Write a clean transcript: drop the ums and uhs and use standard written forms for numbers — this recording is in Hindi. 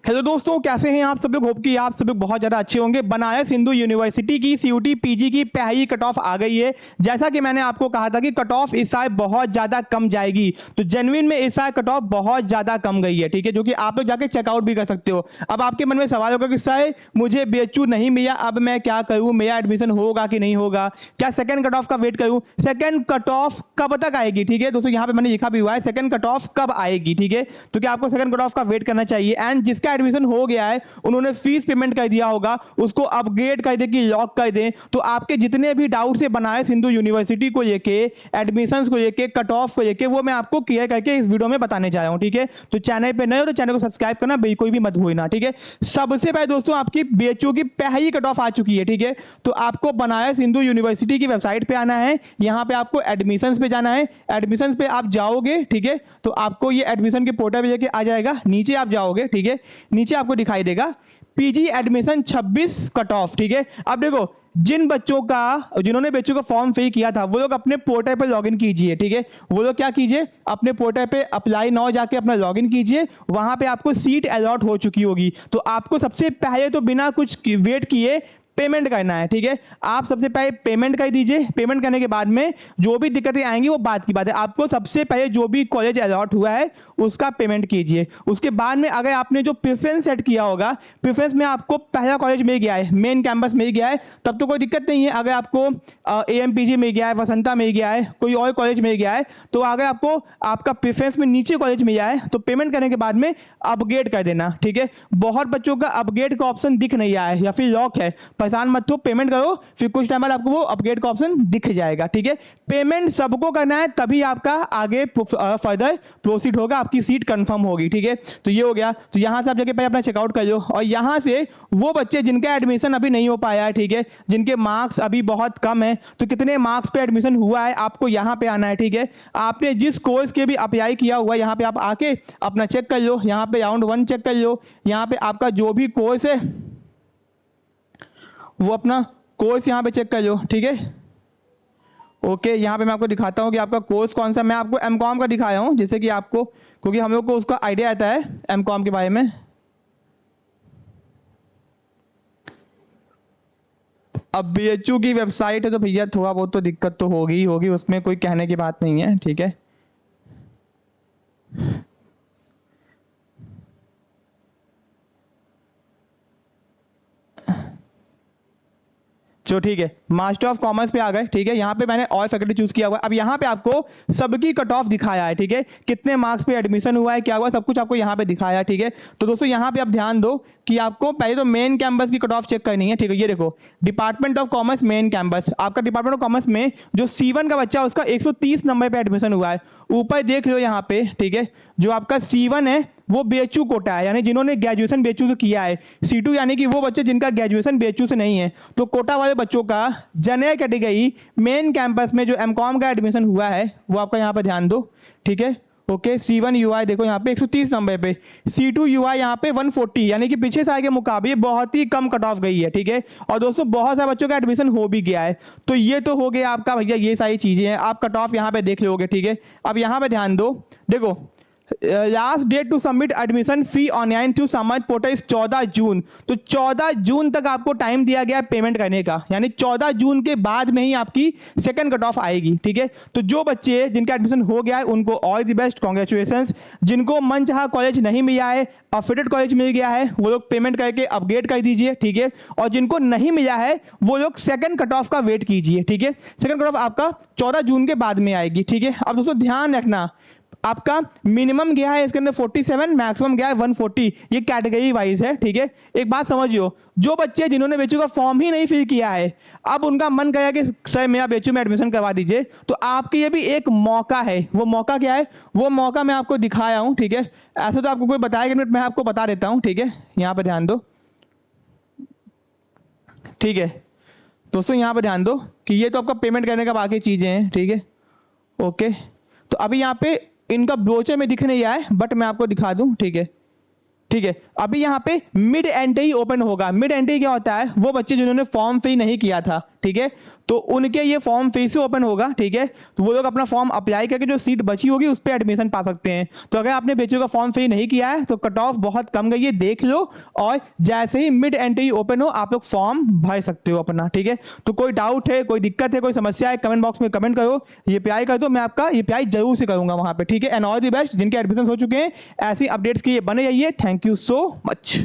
हेलो दोस्तों, कैसे हैं आप सब लोग। होप कि आप सब लोग बहुत ज़्यादा अच्छे होंगे। बनारस हिंदू यूनिवर्सिटी की सीयूटी पीजी की पहली कट ऑफ आ गई है। जैसा कि मैंने आपको कहा था कि कट ऑफ इस साल बहुत ज़्यादा कम जाएगी, तो जेन्युइन में इस साल कट ऑफ बहुत ज़्यादा कम गई है, ठीक है, जो कि आप लोग जाके चेकआउट भी कर सकते हो। अब आपके मन में सवाल होगा कि सर मुझे बीएचयू नहीं मिला, अब मैं क्या करूँ, मेरा एडमिशन होगा कि नहीं होगा, क्या सेकंड कट ऑफ का वेट करूँ। सेकंड कट ऑफ कब तक आएगी, ठीक है दोस्तों, यहाँ पे मैंने लिखा भी हुआ है सेकंड कट ऑफ कब आएगी, ठीक है। तो क्या आपको सेकंड कट ऑफ का वेट करना चाहिए। एंड जिसका एडमिशन हो गया है उन्होंने फीस पेमेंट कर दिया होगा, उसको अपग्रेड कर दे कि लॉक कर दें। तो आपके जितने भी डाउट्स है बनारस हिंदू यूनिवर्सिटी को लेके, एडमिशंस को लेके, कट ऑफ को लेके, वो मैं आपको क्लियर करके इस वीडियो में बताने जा रहा हूं, ठीक है। तो चैनल पे नए हो तो चैनल को सब्सक्राइब करना बिल्कुल भी मत भूलना, ठीक है। सबसे पहले दोस्तों आपकी बीएचयू की पहली कट ऑफ आ चुकी है, ठीक है। तो आपको बनारस हिंदू यूनिवर्सिटी की वेबसाइट पे आना है, यहां पे आपको एडमिशंस पे जाना है। एडमिशंस पे आप जाओगे, ठीक है, तो आपको ये एडमिशन के पोर्टल पे लेके आ जाएगा। नीचे आप जाओगे, ठीक है, नीचे आपको दिखाई देगा पीजी एडमिशन 26 कट ऑफ, ठीक है। अब देखो जिन बच्चों का, जिन्होंने बच्चों का फॉर्म फिल किया था वो लोग अपने पोर्टल पे लॉगिन कीजिए, ठीक है। वो लोग क्या कीजिए, अपने पोर्टल पे अप्लाई नाउ जाके अपना लॉगिन कीजिए। वहां पे आपको सीट अलॉट हो चुकी होगी। तो आपको सबसे पहले तो बिना कुछ वेट किए पेमेंट करना है, ठीक है। आप सबसे पहले पेमेंट कर दीजिए। पेमेंट करने के बाद में जो भी दिक्कतें आएंगी वो बात की बात है। आपको सबसे पहले जो भी कॉलेज अलॉट हुआ है उसका पेमेंट कीजिए। उसके बाद में अगर आपने जो प्रेफरेंस सेट किया होगा, प्रेफरेंस में आपको पहला कॉलेज मिल गया है, मेन कैंपस मिल गया है, तब तो कोई दिक्कत नहीं है। अगर आपको एएमपीजी मिल गया है, वसंता मिल गया है, कोई और कॉलेज मिल गया है, तो अगर आपको आपका प्रेफरेंस में नीचे कॉलेज मिल जाए तो पेमेंट करने के बाद में अपग्रेड कर देना, ठीक है। बहुत बच्चों का अपग्रेड का ऑप्शन दिख नहीं आया है या फिर लॉक है, परेशान मत हो, पेमेंट करो, फिर कुछ टाइम बाद आपको वो अपग्रेड का ऑप्शन दिख जाएगा, ठीक है। पेमेंट सबको करना है, तभी आपका आगे फर्दर प्रोसीड होगा, आपकी सीट कंफर्म होगी, ठीक है। तो ये हो गया। तो यहां से आप जाके पहले अपना चेकआउट कर लो, और यहां से वो बच्चे जिनका एडमिशन अभी नहीं हो पाया है, ठीक है, जिनके मार्क्स अभी बहुत कम है, तो कितने मार्क्स पे एडमिशन हुआ है आपको यहां पे आना है, ठीक है। आपने जिस कोर्स के भी अप्लाई किया हुआ है यहां पे आप आके अपना चेक कर लो। यहां पे राउंड 1 चेक कर लो, यहां पे आपका जो भी कोर्स है वो अपना कोर्स यहाँ पे चेक कर लो, ठीक है। ओके, यहाँ पे मैं आपको दिखाता हूँ कि आपका कोर्स कौन सा। मैं आपको एमकॉम का दिखाया हूँ जिससे कि आपको, क्योंकि हम लोग को उसका आइडिया आता है एमकॉम के बारे में। अब बीएचयू की वेबसाइट है तो भैया थोड़ा बहुत तो दिक्कत तो होगी ही होगी, उसमें कोई कहने की बात नहीं है, ठीक है। जो ठीक है, मास्टर ऑफ कॉमर्स पे आ गए, ठीक है। यहाँ पे मैंने ऑल फैकल्टी चूज किया हुआ है। अब यहाँ पे आपको सबकी कट ऑफ दिखाया है, ठीक है, कितने मार्क्स पे एडमिशन हुआ है, क्या हुआ, सब कुछ आपको यहाँ पे दिखाया है, ठीक है। तो दोस्तों यहाँ पे आप ध्यान दो कि आपको पहले तो मेन कैंपस की कट ऑफ चेक करनी है, ठीक है। ये देखो department of commerce main campus, आपका डिपार्टमेंट ऑफ कॉमर्स में जो C1 का बच्चा उसका 130 नंबर पे एडमिशन हुआ है। ऊपर देख लो यहाँ पे, ठीक है, जो आपका C1 है वो बीएचयू कोटा है, यानी जिन्होंने ग्रेजुएशन बीएचयू से किया है। C2 यानी कि वो बच्चे जिनका ग्रेजुएशन बीएचयू से नहीं है। तो कोटा वाले बच्चों का जनरल कैटेगरी मेन कैंपस में जो एमकॉम का एडमिशन हुआ है वो आपका यहाँ पे ध्यान दो, ठीक है। ओके, C1 UI देखो यहाँ पे 130 नंबर पे, C2 UI यहाँ पे 140, यानी कि पिछले साल के मुकाबले बहुत ही कम कट ऑफ गई है, ठीक है। और दोस्तों बहुत सारे बच्चों का एडमिशन हो भी गया है। तो ये तो हो गया आपका भैया, ये सारी चीजें हैं, आप कट ऑफ यहाँ पे देख लोगे, ठीक है। अब यहाँ पे ध्यान दो, देखो last date to submit admission fee online to submit portal is 14 June. तो 14 जून तक आपको टाइम दिया गया पेमेंट करने का, यानी 14 जून के बाद में ही आपकी सेकंड कट ऑफ आएगी, ठीक है। तो जो बच्चे जिनका एडमिशन हो गया है उनको ऑल द बेस्ट, कॉन्ग्रेचुलेशंस। जिनको मनचाहा कॉलेज नहीं मिला है, अफिडेड कॉलेज मिल गया है, वो लोग पेमेंट करके अपग्रेड कर दीजिए, ठीक है। और जिनको नहीं मिला है वो लोग सेकंड कट ऑफ का वेट कीजिए, ठीक है। सेकंड कट ऑफ आपका 14 जून के बाद में आएगी, ठीक है। अब दोस्तों ध्यान रखना, आपका मिनिमम गया है इसके अंदर 47, मैक्सिमम गया है 140, ये कैटेगरी वाइज है, ठीक है। एक बात समझियो, जो बच्चे जिन्होंने बेचू का फॉर्म ही नहीं फिल किया है, अब उनका मन करेगा कि सर मेरा बेचू में एडमिशन करवा दीजिए, तो आपके ये भी एक मौका है। वो मौका क्या है, वो मौका मैं आपको दिखाया हूं, ठीक है। ऐसा तो आपको कोई बताएगा नहीं, मैं आपको बता देता हूं, ठीक है। यहाँ पर ध्यान दो, ठीक है दोस्तों, यहाँ पर ध्यान दो कि ये तो आपका पेमेंट करने का बाकी चीजें हैं, ठीक है। ओके, तो अभी यहाँ पे इनका ब्रोचर में दिख नहीं आया है, बट मैं आपको दिखा दूं, ठीक है, ठीक है। अभी यहाँ पे मिड एंट्री ओपन होगा। मिड एंट्री क्या होता है, वो बच्चे जिन्होंने फॉर्म फिल नहीं किया था, ठीक है, तो उनके ये फॉर्म फिर से ओपन होगा, ठीक है, तो वो लोग अपना फॉर्म अप्लाई करके जो सीट बची होगी उस पर एडमिशन पा सकते हैं। तो अगर आपने बीएचयू का फॉर्म फिल नहीं किया है तो कट ऑफ बहुत कम गई है, देख लो, और जैसे ही मिड एंट्री ओपन हो आप लोग फॉर्म भर सकते हो अपना, ठीक है। तो कोई डाउट है, कोई दिक्कत है, कोई समस्या है, कमेंट बॉक्स में कमेंट करो, यूपीआई कर दो, मैं आपका यूपीआई जरूर से करूंगा वहां पे, ठीक है। एंड ऑल द बेस्ट जिनके एडमिशन हो चुके हैं, ऐसी अपडेट्स के लिए बने रहिए। Thank you so much.